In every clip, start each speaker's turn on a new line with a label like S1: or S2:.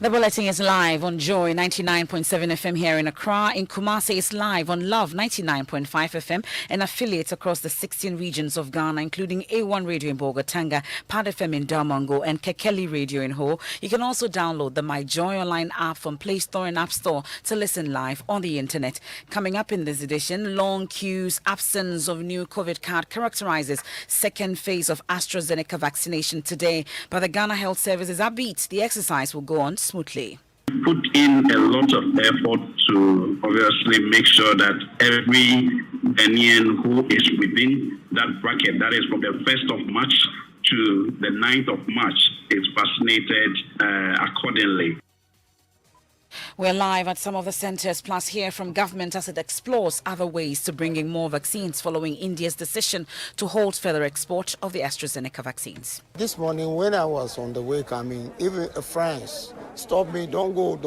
S1: The bulletin is live on Joy 99.7 FM here in Accra. In Kumasi, it's live on Love 99.5 FM and affiliates across the 16 regions of Ghana, including A1 Radio in Bogotanga, Pad FM in Damongo, and Kekeli Radio in Ho. You can also download the My Joy Online app from Play Store and App Store to listen live on the internet. Coming up in this edition, long queues, absence of new COVID card characterizes second phase of AstraZeneca vaccination today. But the Ghana Health Service is upbeat. The exercise will go on smoothly.
S2: Put in a lot of effort to obviously make sure that every Ghanaian who is within that bracket, that is from the 1st of March to the 9th of March, is vaccinated accordingly.
S1: We're live at some of the centres, plus hear from government as it explores other ways to bring in more vaccines following India's decision to halt further export of the AstraZeneca vaccines.
S3: This morning when I was on the way coming, even France stopped me, don't go,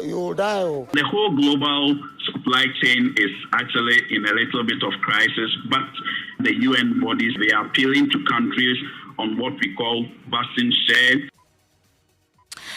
S3: you'll die.
S2: The whole global supply chain is actually in a little bit of crisis, but the UN bodies, they are appealing to countries on what we call vaccine share.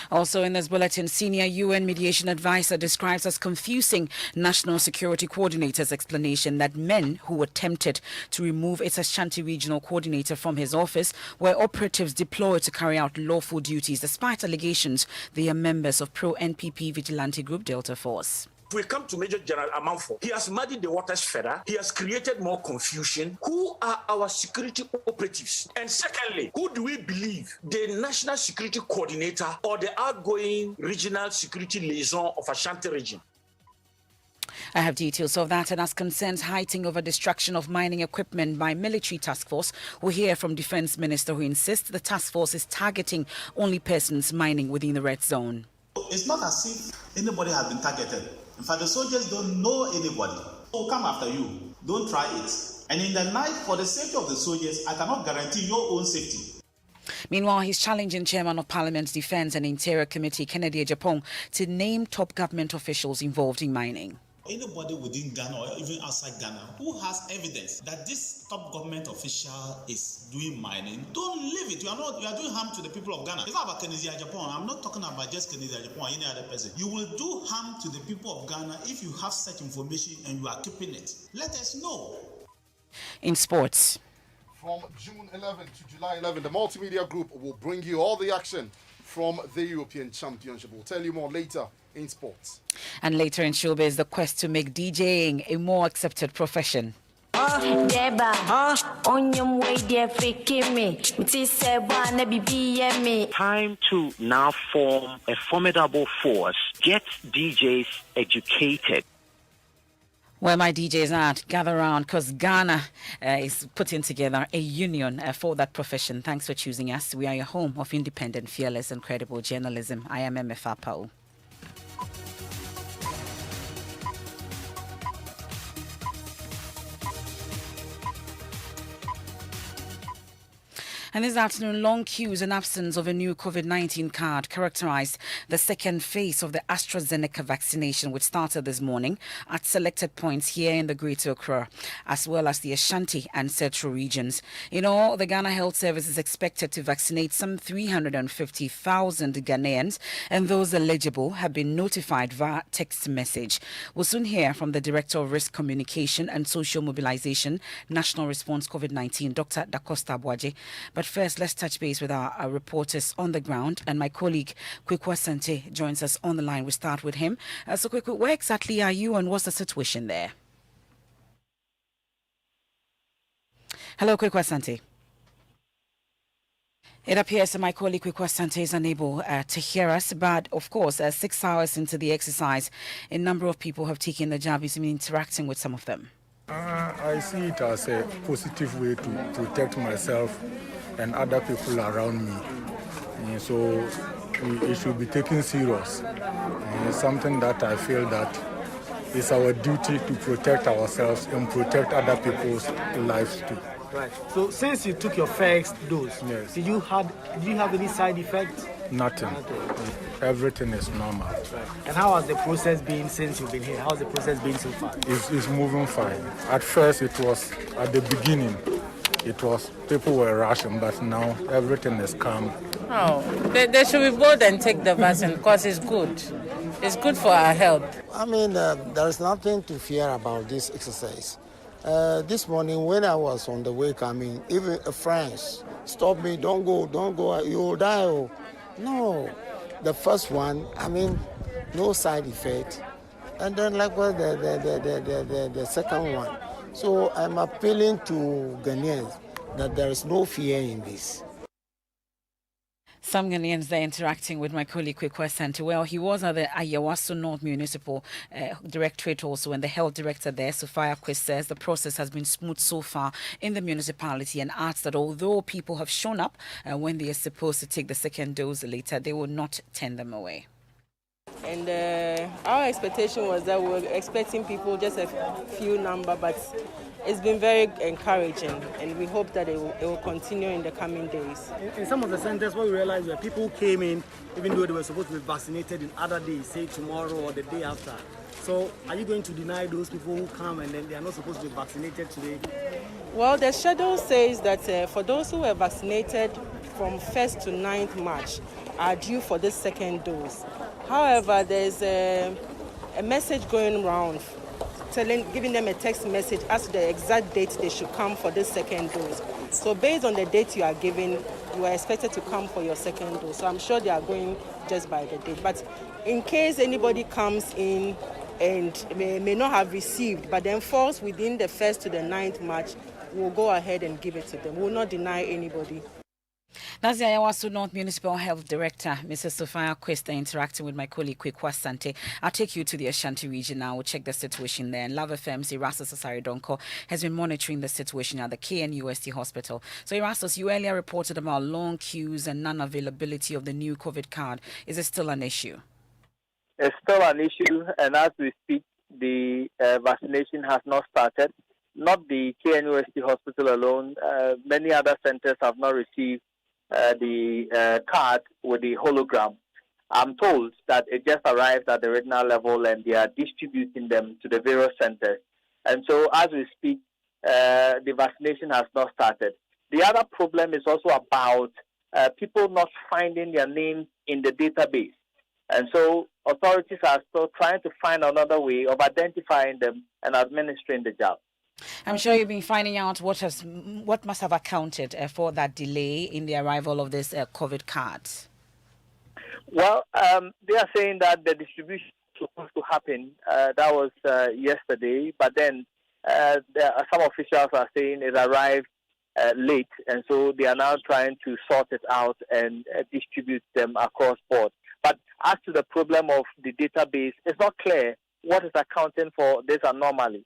S1: Also in this bulletin, senior UN mediation advisor describes as confusing National Security Coordinator's explanation that men who attempted to remove its Ashanti regional coordinator from his office were operatives deployed to carry out lawful duties, despite allegations they are members of pro-NPP vigilante group Delta Force.
S4: We come to Major General Amanfo. He has muddied the waters further. He has created more confusion. Who are our security operatives? And secondly, who do we believe? The National Security Coordinator or the outgoing regional security liaison of Ashanti region?
S1: I have details of that, and as concerns heightened over destruction of mining equipment by military task force, we hear from Defence Minister who insists the task force is targeting only persons mining within the red zone.
S5: It's not as if anybody has been targeted. In fact, the soldiers don't know anybody. They'll come after you. Don't try it. And in the night, for the safety of the soldiers, I cannot guarantee your own safety.
S1: Meanwhile, he's challenging Chairman of Parliament's Defence and Interior Committee, Kennedy Ejapong, to name top government officials involved in mining.
S5: Anybody within Ghana or even outside Ghana who has evidence that this top government official is doing mining, don't leave it. You are doing harm to the people of Ghana. It's not about Kennedy Ejapong. I'm not talking about just Kennedy Ejapong or any other person. You will do harm to the people of Ghana if you have such information and you are keeping it. Let us know.
S1: In sports.
S6: From June 11 to July 11, the Multimedia Group will bring you all the action from the European Championship. We'll tell you more later in sports.
S1: And later in showbiz, the quest to make DJing a more accepted profession.
S7: Time
S8: to now form a formidable force. Get DJs educated.
S1: Where my DJs at, gather around because Ghana is putting together a union for that profession. Thanks for choosing us. We are your home of independent, fearless and credible journalism. I am MFA Pao. And this afternoon, long queues and absence of a new COVID-19 card characterized the second phase of the AstraZeneca vaccination, which started this morning at selected points here in the Greater Accra, as well as the Ashanti and Central regions. In all, the Ghana Health Service is expected to vaccinate some 350,000 Ghanaians, and those eligible have been notified via text message. We'll soon hear from the Director of Risk Communication and Social Mobilization, National Response COVID-19, Dr. Dacosta Boaje. But first, let's touch base with our reporters on the ground. And my colleague, Kweku Asante, joins us on the line. We start with him. So, Kweku, where exactly are you and what's the situation there? Hello, Kweku Asante. It appears that my colleague Kweku Asante is unable to hear us, but of course, 6 hours into the exercise, a number of people have taken the jab. You've been interacting with some of them.
S9: I see it as a positive way to protect myself and other people around me. And so it should be taken serious. And it's something that I feel that it's our duty to protect ourselves and protect other people's lives too.
S10: Right. So since you took your first dose,
S9: yes.
S10: did you have any side effects?
S9: Nothing. Everything is normal.
S10: Right. And how has the process been since you've been here? How has the process been so far?
S9: It's moving fine. At first, it was at the beginning. it was people were rushing, but now everything is calm.
S7: Oh, they should be bold and take the vaccine because it's good. It's good for our health.
S3: I mean, there is nothing to fear about this exercise. This morning when I was on the way coming, even friends stopped me, don't go, you'll die. Oh. No, the first one, I mean, no side effect. And then likewise the second one. So I'm appealing to Ghanaians that there is no fear in this.
S1: Some Ghanaians there interacting with my colleague Kwekwa Sante. Well, he was at the Ayawaso North Municipal Directorate also, and the health director there, Sophia Quist, says the process has been smooth so far in the municipality, and adds that although people have shown up when they are supposed to take the second dose later, they will not turn them away.
S11: And our expectation was that we were expecting people, just a few number, but it's been very encouraging, and we hope that it will continue in the coming days.
S10: In some of the centers, what we realized were people came in, even though they were supposed to be vaccinated in other days, say tomorrow or the day after. So are you going to deny those people who come and then they are not supposed to be vaccinated today?
S11: Well, the schedule says that for those who were vaccinated from 1st to 9th March are due for this second dose. However, there's a message going around giving them a text message as to the exact date they should come for this second dose. So based on the date you are given, you are expected to come for your second dose. So I'm sure they are going just by the date. But in case anybody comes in and may not have received, but then falls within the 1st to the 9th March, we'll go ahead and give it to them. We will not deny anybody.
S1: That's the Ayawaso North Municipal Health Director, Mrs. Sophia Questa, interacting with my colleague Kwekwa Sante. I'll take you to the Ashanti region now. We'll check the situation there. And Love FM's Erastus Asaridonko has been monitoring the situation at the KNUST hospital. So, Erastus, you earlier reported about long queues and non-availability of the new COVID card. Is it still an issue?
S12: It's still an issue, and as we speak, the vaccination has not started. Not the KNUST hospital alone. Many other centers have not received the card with the hologram. I'm told that it just arrived at the regional level and they are distributing them to the various centers. And so as we speak, the vaccination has not started. The other problem is also about people not finding their names in the database. And so authorities are still trying to find another way of identifying them and administering the job.
S1: I'm sure you've been finding out what must have accounted for that delay in the arrival of this COVID cards.
S12: Well, they are saying that the distribution was supposed to happen. That was yesterday, but then some officials are saying it arrived late, and so they are now trying to sort it out and distribute them across board. But as to the problem of the database, it's not clear what is accounting for this anomaly.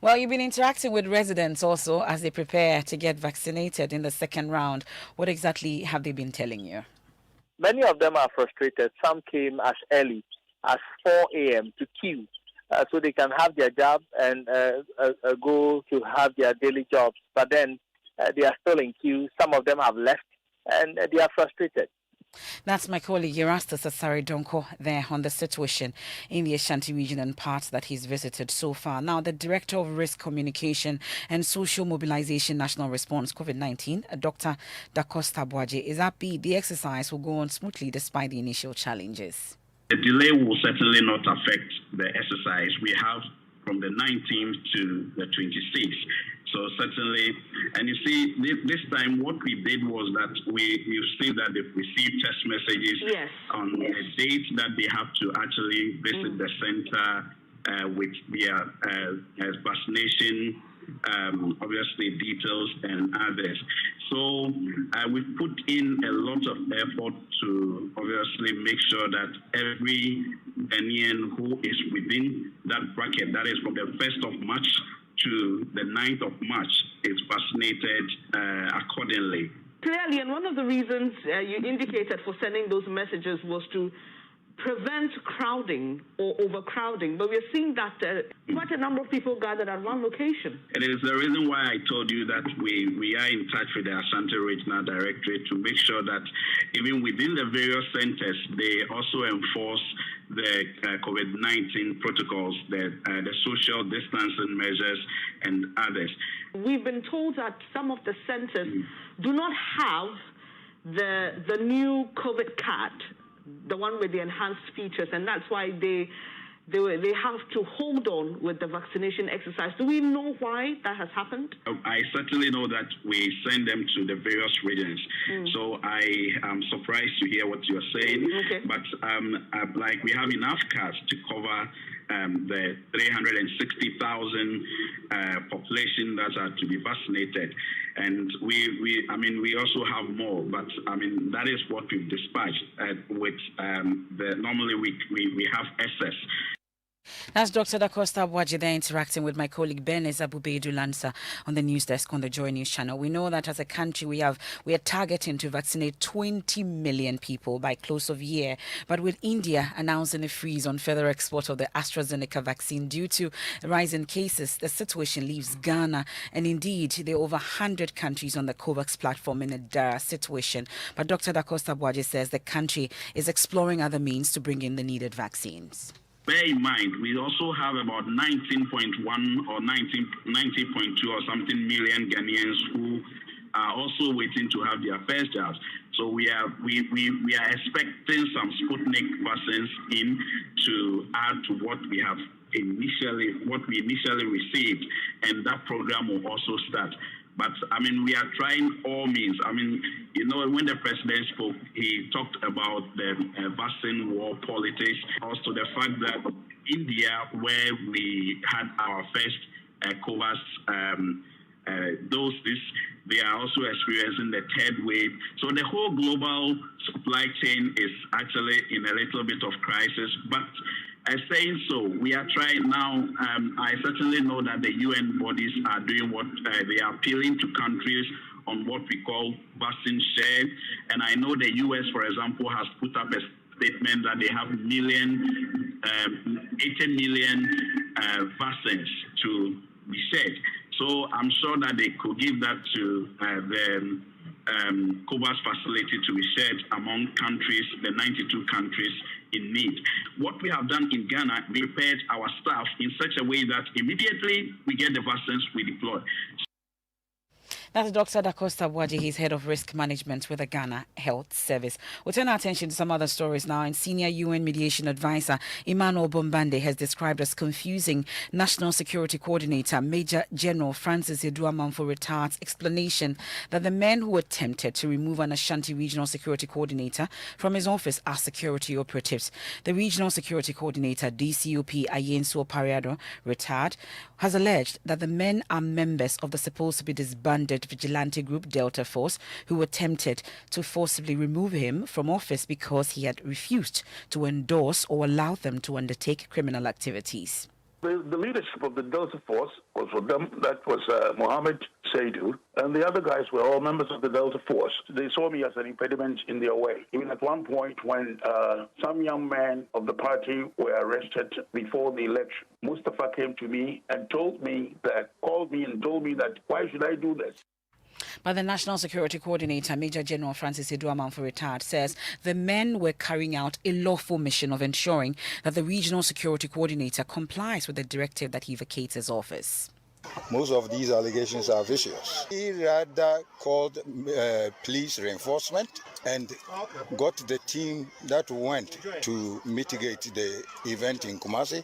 S1: Well, you've been interacting with residents also as they prepare to get vaccinated in the second round. What exactly have they been telling you?
S12: Many of them are frustrated. Some came as early as 4 a.m. to queue so they can have their job and go to have their daily jobs. But then they are still in queue. Some of them have left and they are frustrated.
S1: That's my colleague Erastus Asaridonko there on the situation in the Ashanti region and parts that he's visited so far. Now, the Director of Risk Communication and Social Mobilization National Response COVID-19, Dr. Dacosta Boaje, is upbeat the exercise will go on smoothly despite the initial challenges.
S2: The delay will certainly not affect the exercise. We have from the 19th to the 26th. So certainly, and you see, this time what we did was that you see that they've received text messages on a date that they have to actually visit the center with their vaccination, obviously details and others. So we've put in a lot of effort to obviously make sure that every Ghanaian who is within that bracket, that is from the 1st of March to the 9th of March, is vaccinated accordingly.
S13: Clearly, and one of the reasons you indicated for sending those messages was to prevent crowding or overcrowding, but we're seeing that quite a number of people gathered at one location.
S2: It is the reason why I told you that we are in touch with the Ashanti Regional Directorate to make sure that even within the various centers, they also enforce the COVID-19 protocols, the social distancing measures, and others.
S13: We've been told that some of the centers do not have the new COVID card, the one with the enhanced features, and that's why they have to hold on with the vaccination exercise. Do we know why that has happened?
S2: I certainly know that we send them to the various regions. So I am surprised to hear what you're saying.
S13: Okay.
S2: But like we have enough cards to cover the 360,000 population that are to be vaccinated. And we also have more, but that is what we've dispatched with normally we have excess.
S1: That's Dr. Dacosta Bwaji there interacting with my colleague Benes Abubedu Lansa on the news desk on the Joy News channel. We know that as a country we are targeting to vaccinate 20 million people by close of year, but with India announcing a freeze on further export of the AstraZeneca vaccine due to rising cases, the situation leaves Ghana and indeed there are over 100 countries on the COVAX platform in a dire situation. But Dr. Dacosta Bwaji says the country is exploring other means to bring in the needed vaccines.
S2: Bear in mind, we also have about 19.1 or 90.2 or something million Ghanaians who are also waiting to have their first jabs. So we are expecting some Sputnik vaccines in to add to what we initially received, and that program will also start. But, we are trying all means. When the president spoke, he talked about the vaccine war politics, also the fact that India, where we had our first COVAX doses, they are also experiencing the third wave. So the whole global supply chain is actually in a little bit of crisis. But saying so, we are trying now. I certainly know that the UN bodies are doing what they are appealing to countries on what we call vaccine share. And I know the US, for example, has put up a statement that they have 80 million vaccines to be shared. So I'm sure that they could give that to the COVAX facility to be shared among countries, the 92 countries in need. What we have done in Ghana, we prepared our staff in such a way that immediately we get the vaccines, we deploy.
S1: That's Dr. Dacosta Bwaji. He's head of risk management with the Ghana Health Service. We'll turn our attention to some other stories now. And senior UN mediation advisor Emmanuel Bombande has described as confusing National Security Coordinator Major General Francis Eduamanfo Retired's explanation that the men who attempted to remove an Ashanti Regional Security Coordinator from his office are security operatives. The Regional Security Coordinator, DCOP Ayenso Pariado, retired, has alleged that the men are members of the supposed to be disbanded vigilante group Delta Force, who attempted to forcibly remove him from office because he had refused to endorse or allow them to undertake criminal activities.
S14: The leadership of the Delta Force was for them. That was Mohammed Seydu, and the other guys were all members of the Delta Force. They saw me as an impediment in their way. Even at one point when some young men of the party were arrested before the election, Mustafa came to me and called me and told me that, why should I do this?
S1: But the National Security Coordinator, Major General Francis Eduamanfo Retired, says the men were carrying out a lawful mission of ensuring that the Regional Security Coordinator complies with the directive that he vacates his office.
S15: Most of these allegations are vicious. He rather called police reinforcement and got the team that went to mitigate the event in Kumasi,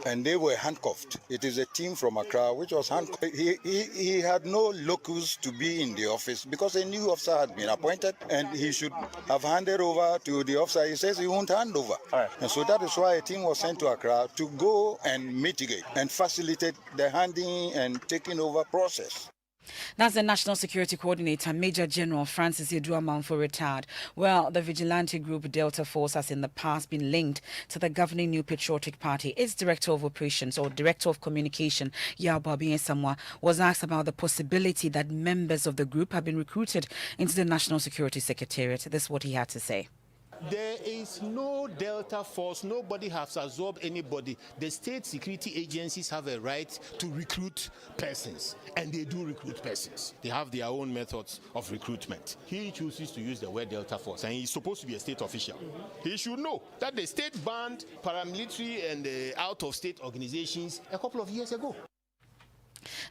S15: and they were handcuffed. It is a team from Accra which was handcuffed. He had no locus to be in the office because a new officer had been appointed and he should have handed over to the officer. He says he won't hand over. And so that is why a team was sent to Accra to go and mitigate and facilitate the handing and taking over process.
S1: That's the National Security Coordinator, Major General Francis Eduamanfo Retired. Well, the vigilante group Delta Force has in the past been linked to the governing New Patriotic Party. Its Director of Operations or Director of Communication, Yababi Samwa, was asked about the possibility that members of the group have been recruited into the National Security Secretariat. This is what he had to say.
S16: There is no Delta Force. Nobody has absorbed anybody. The state security agencies have a right to recruit persons, and they do recruit persons. They have their own methods of recruitment. He chooses to use the word Delta Force, and he's supposed to be a state official. He should know that the state banned paramilitary and out-of-state organizations a couple of years ago.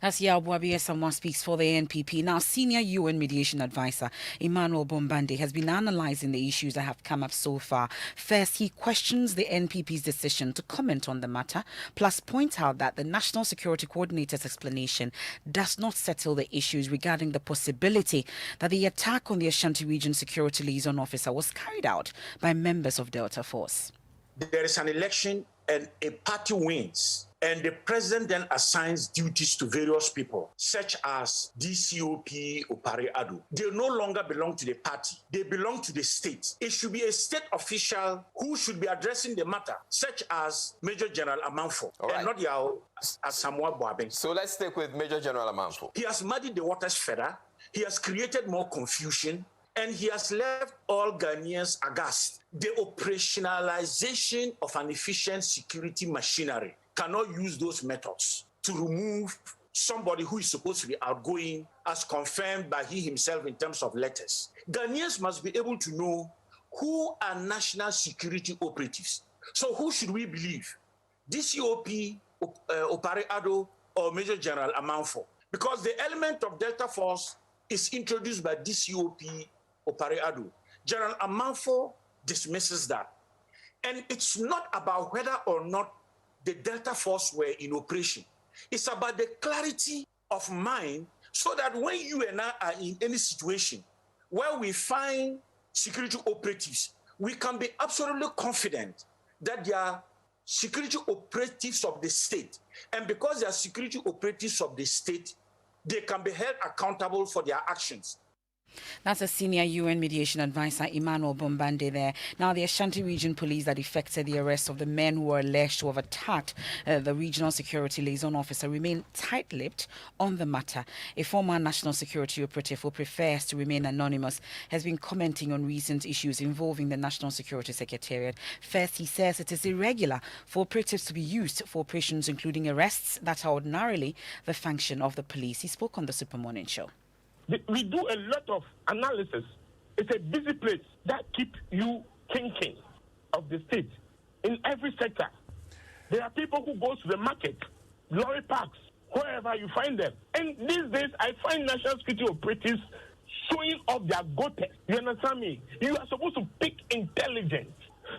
S1: That's Yabuabi, someone speaks for the NPP. Now, senior UN mediation advisor Emmanuel Bombande has been analysing the issues that have come up so far. First, he questions the NPP's decision to comment on the matter, plus points out that the National Security Coordinator's explanation does not settle the issues regarding the possibility that the attack on the Ashanti Region Security Liaison Officer was carried out by members of Delta Force.
S4: There is an election and a party wins, and the president then assigns duties to various people, such as DCOP Opare Ado. They no longer belong to the party. They belong to the state. It should be a state official who should be addressing the matter, such as Major General Amanfo, and not Yao Asamoah Boabeng.
S17: So let's stick with Major General Amanfo.
S4: He has muddied the waters further. He has created more confusion, and he has left all Ghanaians aghast. The operationalization of an efficient security machinery cannot use those methods to remove somebody who is supposed to be outgoing, as confirmed by he himself in terms of letters. Ghanaians must be able to know who are national security operatives. So who should we believe? DCOP, Opare Ado, or Major General Amanfo? Because the element of Delta Force is introduced by DCOP, Opare Ado. General Amanfo dismisses that. And it's not about whether or not the Delta Force were in operation. It's about the clarity of mind so that when you and I are in any situation where we find security operatives, we can be absolutely confident that they are security operatives of the state. And because they are security operatives of the state, they can be held accountable for their actions.
S1: That's a senior UN mediation advisor, Emmanuel Bombande there. Now, the Ashanti Region Police that effected the arrest of the men who were alleged to have attacked the Regional Security Liaison Officer remain tight-lipped on the matter. A former national security operative who prefers to remain anonymous has been commenting on recent issues involving the National Security Secretariat. First, he says it is irregular for operatives to be used for operations including arrests that are ordinarily the function of the police. He spoke on the Super Morning Show.
S18: We do a lot of analysis. It's a busy place that keeps you thinking of the state in every sector. There are people who go to the market, lorry parks, wherever you find them. And these days, I find national security operatives showing off their goaters. You understand me? You are supposed to pick intelligence.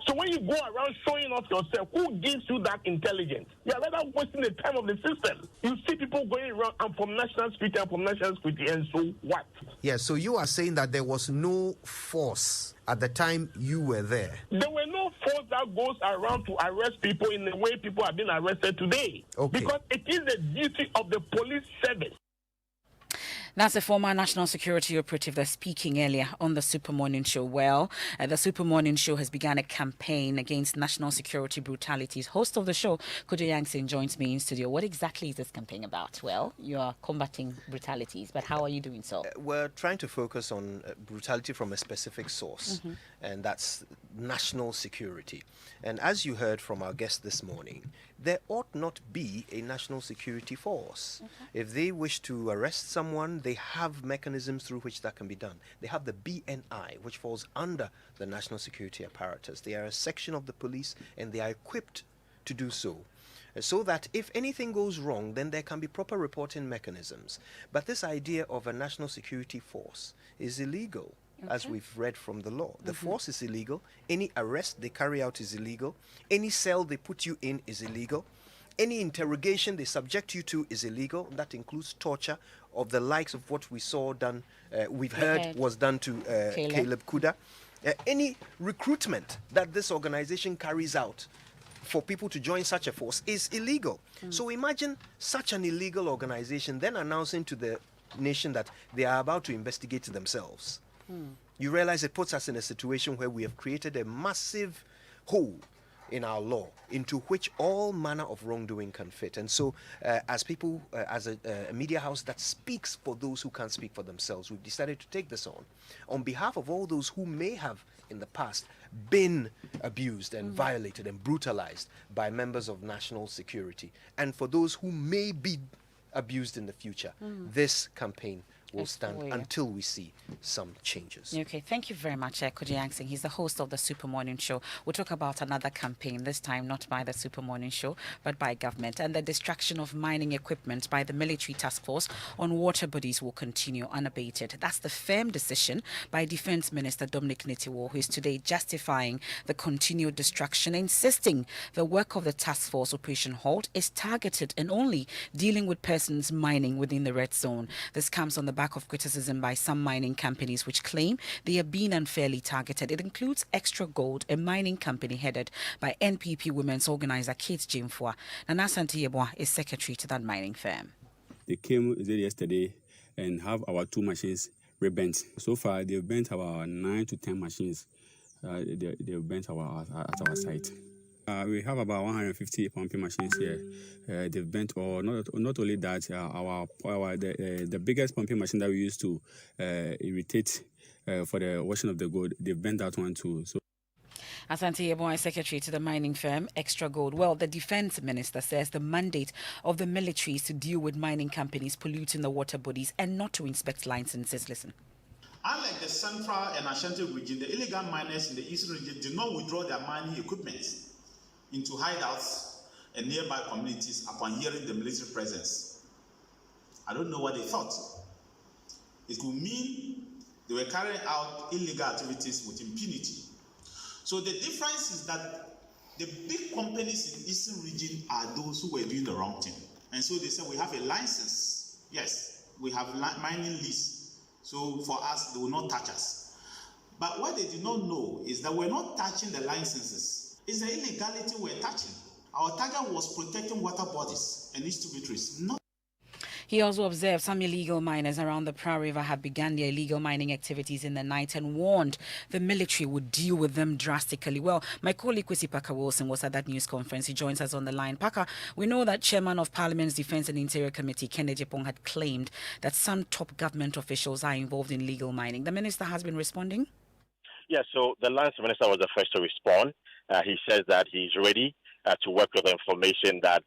S18: So when you go around showing off yourself, who gives you that intelligence? You are rather wasting the time of the system. You see people going around, I'm from national security, and so what?
S19: Yeah, so you are saying that there was no force at the time you were there?
S18: There were no force that goes around to arrest people in the way people have been arrested today.
S19: Okay.
S18: Because it is the duty of the police service.
S1: That's a former national security operative that's speaking earlier on the Super Morning Show. Well, the Super Morning Show has begun a campaign against national security brutalities. Host of the show, Kojo Yankson, joins me in studio. What exactly is this campaign about? Well, you are combating brutalities, but how are you doing so?
S20: We're trying to focus on brutality from a specific source, and that's national security. And as you heard from our guest this morning, there ought not be a national security force. If they wish to arrest someone, they have mechanisms through which that can be done. They have the BNI, which falls under the national security apparatus. They are a section of the police, and they are equipped to do so. So that if anything goes wrong, then there can be proper reporting mechanisms. But this idea of a national security force is illegal. As we've read from the law. The force is illegal. Any arrest they carry out is illegal. Any cell they put you in is illegal. Any interrogation they subject you to is illegal. That includes torture of the likes of what we saw done, we've heard was done to Caleb Kuda. Any recruitment that this organization carries out for people to join such a force is illegal. So imagine such an illegal organization then announcing to the nation that they are about to investigate themselves. You realize it puts us in a situation where we have created a massive hole in our law into which all manner of wrongdoing can fit. And so, as a media house that speaks for those who can't speak for themselves, we've decided to take this on behalf of all those who may have in the past been abused and violated and brutalized by members of national security, and for those who may be abused in the future. This campaign will stand until we see some changes.
S1: Okay, thank you very much, Koji Yangsing. He's the host of the Super Morning Show. We'll talk about another campaign, this time not by the Super Morning Show, but by government. And the destruction of mining equipment by the military task force on water bodies will continue unabated. That's the firm decision by Defense Minister Dominic Nitiwo, who is today justifying the continued destruction, insisting the work of the task force Operation Halt is targeted and only dealing with persons mining within the red zone. This comes on the back of criticism by some mining companies which claim they are being unfairly targeted. It includes Extra Gold, a mining company headed by NPP women's organizer Kate Jimfua. Nana Santiyebwa is secretary to that mining firm.
S21: They came yesterday and have our 2 machines rebent. So far, they've bent about 9 to 10 machines. They've bent at our site. We have about 150 pumping machines here. They've bent, or not only that, the biggest pumping machine that we use to irritate for the washing of the gold, they've bent that one too. So.
S1: Asante Yeboah is secretary to the mining firm Extra Gold. Well, the defense minister says the mandate of the military is to deal with mining companies polluting the water bodies and not to inspect licenses. Listen.
S5: Unlike the central and Ashanti region, the illegal miners in the eastern region did not withdraw their mining equipment into hideouts and nearby communities upon hearing the military presence. I don't know what they thought. It could mean they were carrying out illegal activities with impunity. So the difference is that the big companies in the eastern region are those who were doing the wrong thing. And so they said, we have a license. Yes, we have mining lease. So for us, they will not touch us. But what they did not know is that we're not touching the licenses. It's the illegality we're touching. Our target was protecting water bodies and its tributaries.
S1: He also observed some illegal miners around the Pra River have begun their illegal mining activities in the night and warned the military would deal with them drastically. Well, my colleague Kwesi Parker Wilson was at that news conference. He joins us on the line. Parker, we know that Chairman of Parliament's Defence and Interior Committee, Kennedy Pong, had claimed that some top government officials are involved in illegal mining. The minister has been responding?
S22: Yeah, so the Lands Minister was the first to respond. He says that he's ready to work with the information that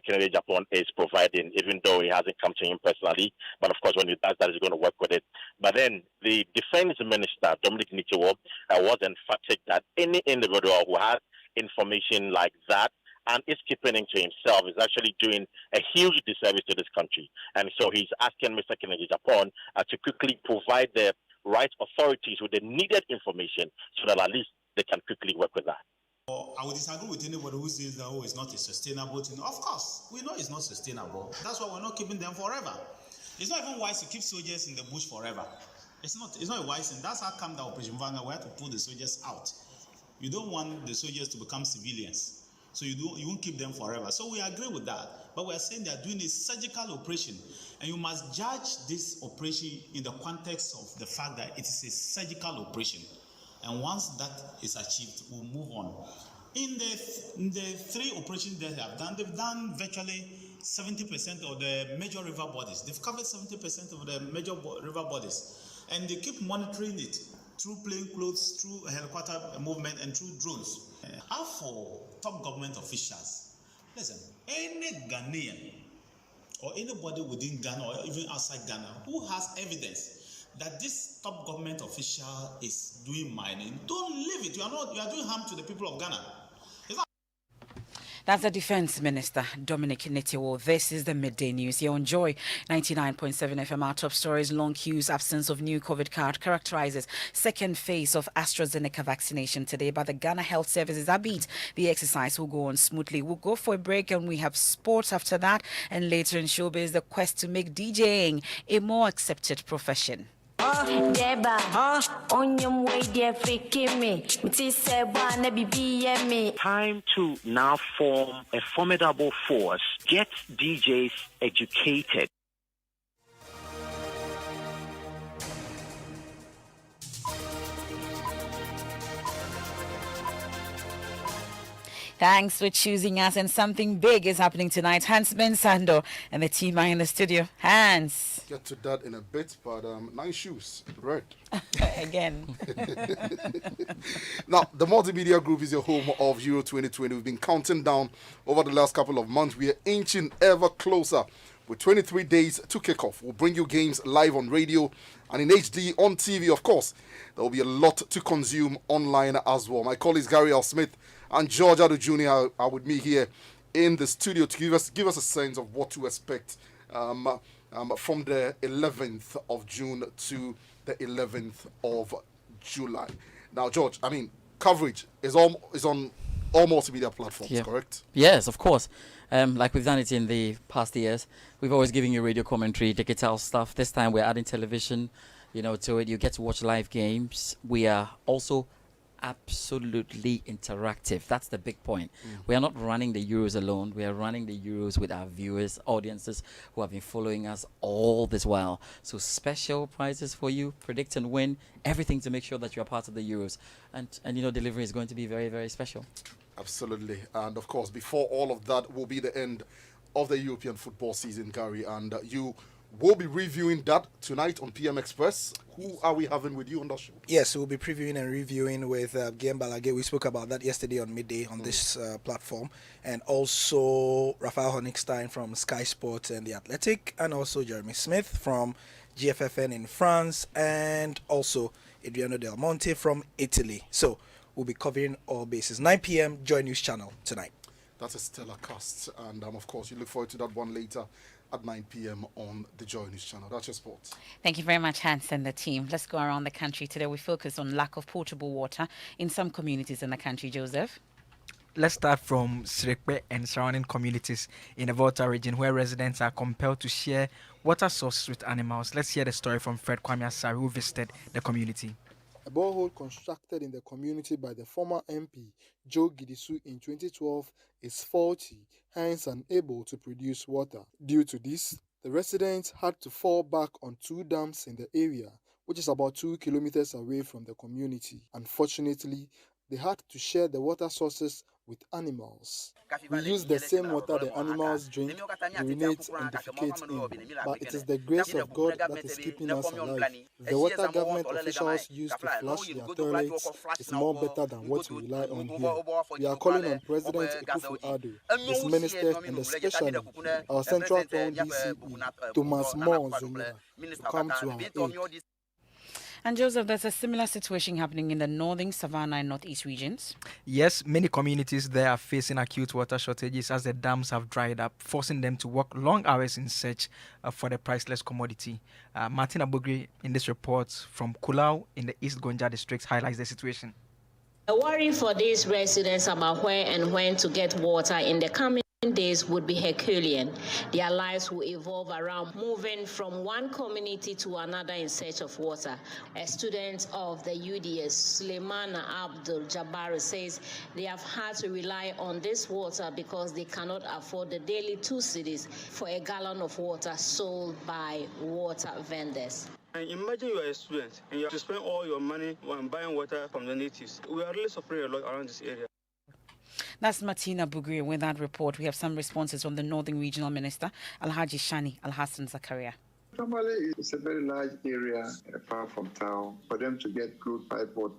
S22: Kennedy Japan is providing, even though he hasn't come to him personally. But of course, when he does that, he's going to work with it. But then the Defense Minister, Dominic Nitiwo, was emphatic that any individual who has information like that and is keeping it to himself is actually doing a huge disservice to this country. And so he's asking Mr. Kennedy Japan to quickly provide the right authorities with the needed information so that at least they can quickly work with that.
S5: I would disagree with anybody who says that, it's not a sustainable thing. Of course, we know it's not sustainable. That's why we're not keeping them forever. It's not even wise to keep soldiers in the bush forever. It's not a wise thing. That's how come the Operation Vanguard, we have to pull the soldiers out. You don't want the soldiers to become civilians. So you won't keep them forever. So we agree with that. But we're saying they're doing a surgical operation. And you must judge this operation in the context of the fact that it is a surgical operation. And once that is achieved, we'll move on. In the 3 operations they have done, they've done virtually 70% of the major river bodies. They've covered 70% of the major river bodies. And they keep monitoring it through plain clothes, through helicopter movement, and through drones. As for top government officials, listen, any Ghanaian or anybody within Ghana or even outside Ghana who has evidence that this top government official is doing mining, don't leave it. You are doing harm to the people of Ghana.
S1: That's the Defense Minister, Dominic Nitiwo. This is the Midday News here on Joy 99.7 FM. Our top stories: long queues, absence of new COVID card characterizes second phase of AstraZeneca vaccination today. But the Ghana Health Services upbeat the exercise will go on smoothly. We'll go for a break and we have sports after that. And later in showbiz, the quest to make DJing a more accepted profession.
S23: Time
S8: to now form a formidable force. Get DJs educated.
S1: Thanks for choosing us. And something big is happening tonight. Hans Mensando and the team are in the studio. Hans.
S6: Get to that in a bit, but nice shoes, red.
S1: Again.
S6: Now, the Multimedia Group is your home of Euro 2020. We've been counting down over the last couple of months. We are inching ever closer. With 23 days to kick off, we'll bring you games live on radio and in HD on TV, of course. There will be a lot to consume online as well. My colleagues Gary L. Smith and George Adu Jr. are with me here in the studio to give us a sense of what to expect from the 11th of June to the 11th of July. Now, George, I mean, coverage is on all multimedia platforms, correct?
S9: Yes, of course. Like we've done it in the past years, we've always given you radio commentary, digital stuff. This time we're adding television, to it. You get to watch live games. We are also absolutely interactive. That's the big point. We are not running the Euros alone. We are running the Euros with our viewers, audiences who have been following us all this while. So special prizes for you, predict and win, everything to make sure that you're part of the Euros. And delivery is going to be very, very special.
S6: Absolutely. And of course, before all of that will be the end of the European football season, Gary. And you will be reviewing that tonight on PM Express. Who are we having with you on that show?
S23: Yes, we'll be previewing and reviewing with Guillaume Balaguer. We spoke about that yesterday on Midday on this platform. And also Raphael Honigstein from Sky Sports and The Athletic. And also Jeremy Smith from GFFN in France. And also Adriano Del Monte from Italy. So we'll be covering all bases. 9 p.m. Joy News Channel tonight.
S6: That's a stellar cast. And of course, you look forward to that one later at 9 p.m. on the Joy News Channel. That's your sports.
S1: Thank you very much, Hans and the team. Let's go around the country. Today we focus on lack of potable water in some communities in the country. Joseph?
S24: Let's start from Srekpe and surrounding communities in the Volta region where residents are compelled to share water sources with animals. Let's hear the story from Fred Kwame Asari, who visited the community.
S25: A borehole constructed in the community by the former MP, Joe Gidisu, in 2012 is faulty, hence unable to produce water. Due to this, the residents had to fall back on 2 dams in the area, which is about 2 kilometers away from the community. Unfortunately, they had to share the water sources with animals. We use the same water the animals drink, urinate and defecate in, but it is the grace of God that is keeping us alive. The water government officials use to flush their toilets is more better than what we rely on here. We are calling on President Akufo-Addo, his ministers and especially our Central Town DCE, Thomas Moore Zumba, to come to our aid.
S1: And Joseph, there's a similar situation happening in the northern, Savannah and northeast regions.
S24: Yes, many communities there are facing acute water shortages as the dams have dried up, forcing them to work long hours in search for the priceless commodity. Martin Abugri in this report from Kulau in the East Gonja district highlights the situation.
S26: The worry for these residents about where and when to get water in the coming days would be Herculean. Their lives will evolve around moving from one community to another in search of water. A student of the UDS, Suleiman Abdul Jabbar, says they have had to rely on this water because they cannot afford the daily 2 cedis for a gallon of water sold by water vendors.
S27: And imagine you are a student and you have to spend all your money on buying water from the natives. We are really suffering a lot around this area.
S1: That's Martina Bugri with that report. We have some responses from the Northern Regional Minister, Alhaji Shani Alhassan Zakaria.
S28: Tamale is a very large area far from town. For them to get good pipe water,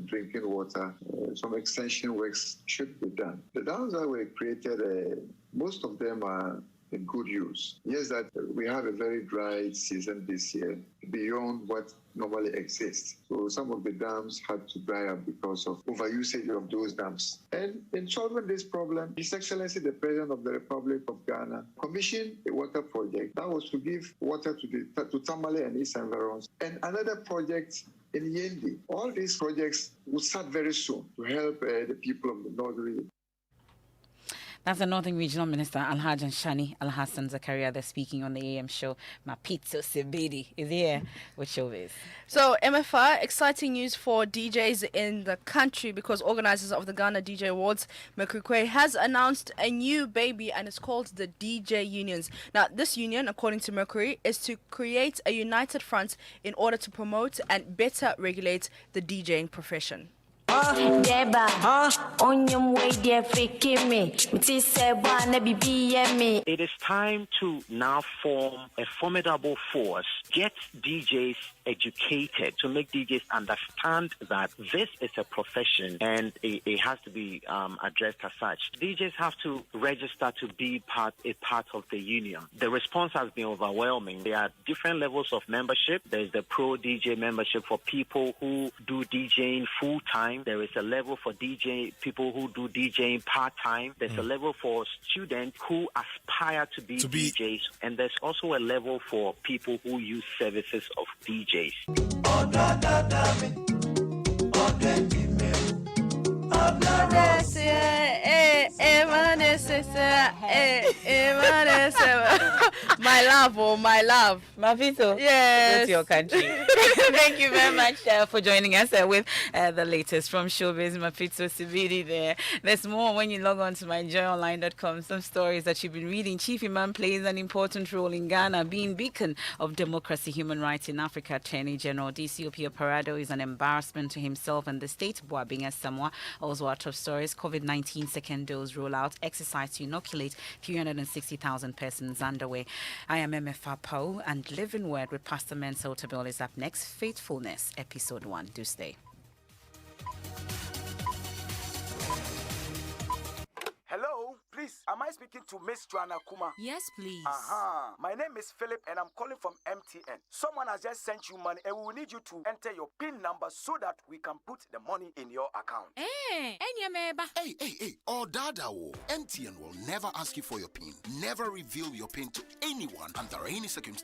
S28: drinking water, some extension works should be done. The dams that were created, most of them are in good use. Yes, that we have a very dry season this year, beyond what normally exists. So some of the dams had to dry up because of overusage of those dams. And in solving this problem, His Excellency the President of the Republic of Ghana commissioned a water project that was to give water to Tamale and its environs, and another project in Yendi. All these projects will start very soon to help the people of the North region.
S1: That's the Northern Regional Minister, Alhaji Shani Alhassan Zakaria. They're speaking on the AM show. Mapito Sebedi is here with showbiz.
S29: So, MFR, exciting news for DJs in the country because organizers of the Ghana DJ Awards, Mekrikwe, has announced a new baby and it's called the DJ Unions. Now, this union, according to Mercury, is to create a united front in order to promote and better regulate the DJing profession.
S2: Deba, onyum way there freaking me.
S8: It is time to now form a formidable force, get DJs educated, to make DJs understand that this is a profession and it has to be addressed as such. DJs have to register to be a part of the union. The response has been overwhelming. There are different levels of membership. There's the pro DJ membership for people who do DJing full time. There is a level for people who do DJing part time. There's a level for students who aspire to be DJs, and there's also a level for people who use services of DJs.
S29: My love, oh my love.
S1: Mavito,
S29: yes.
S1: That's your country. Thank you very much for joining us with the latest from Showbiz. Mavito Sibidi there. There's more when you log on to myjoyonline.com. Some stories that you've been reading. Chief Imam plays an important role in Ghana, being beacon of democracy, human rights in Africa. Attorney General DCOP Parado is an embarrassment to himself and the state. Boabinga Samoa. Also our top stories. COVID-19 second dose rollout. Exercise to inoculate 360,000 persons underway. I am MFA Pau, and Living Word with Pastor Mensa Otabil is up next. Faithfulness, episode 1. Do stay.
S3: Hello, please, am I speaking to Miss Joanna Kuma?
S7: Yes, please.
S3: My name is Philip and I'm calling from MTN. Someone has just sent you money and we will need you to enter your PIN number so that we can put the money in your account.
S7: Hey,
S10: oh dada, MTN will never ask you for your PIN. Never reveal your PIN to anyone under any circumstance.